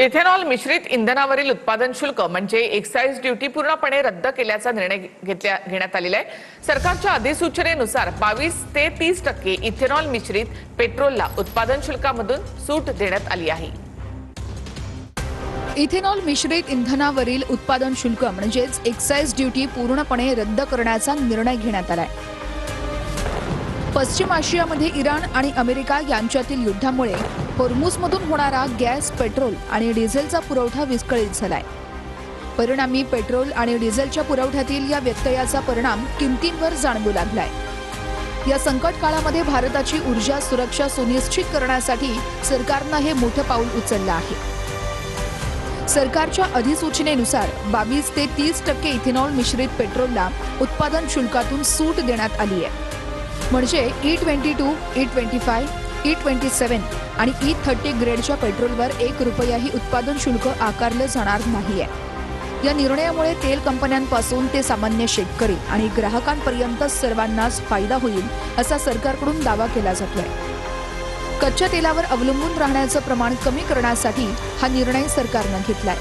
Ethanol मिश्रित इंधनावरील उत्पादन शुल्क म्हणजे एक्साइज ड्युटी पूर्णपणे रद्द केल्याचा निर्णय घेण्यात आलेला आहे। सरकारच्या अधिसूचनेनुसार 22 ते 30% इथेनॉल मिश्रित पेट्रोलला उत्पादन शुल्कामधून सूट देण्यात आली आहे। इथेनॉल मिश्रित इंधनावरील उत्पादन शुल्क म्हणजेच एक्साइज ड्युटी पूर्णपणे रद्द करण्याचा निर्णय घेण्यात आलाय। पश्चिम आशियामध्ये इराण आणि अमेरिका यांच्यातील युद्धामुळे होर्मुझमधून होणारा गॅस, पेट्रोल आणि डिझेलचा पुरवठा विस्कळीत झालाय। परिणामी पेट्रोल आणि डिझेलच्या पुरवठ्यातील या व्यत्ययाचा परिणाम किमतींवर जाणवू लागलाय। या संकट काळामध्ये भारताची ऊर्जा सुरक्षा सुनिश्चित करण्यासाठी सरकारने हे मोठं पाऊल उचललं आहे। सरकारच्या अधिसूचनेनुसार 22 ते 30% इथेनॉल मिश्रित पेट्रोलला उत्पादन शुल्कातून सूट देण्यात आली आहे। म्हणजे E22, E25, E27 आणि E30 ग्रेडच्या पेट्रोलवर 1 रुपयाही उत्पादन शुल्क आकारले जाणार नाहीये। या निर्णयामुळे तेल कंपन्यांपासून ते सामान्य शेतकरी आणि ग्राहकांपर्यंत सर्वांनाच फायदा होईल असा सरकारकडून दावा केला जातोय। कच्च्या तेलावर अवलंबून राहण्याचं प्रमाण कमी करण्यासाठी हा निर्णय सरकारने घेतलाय।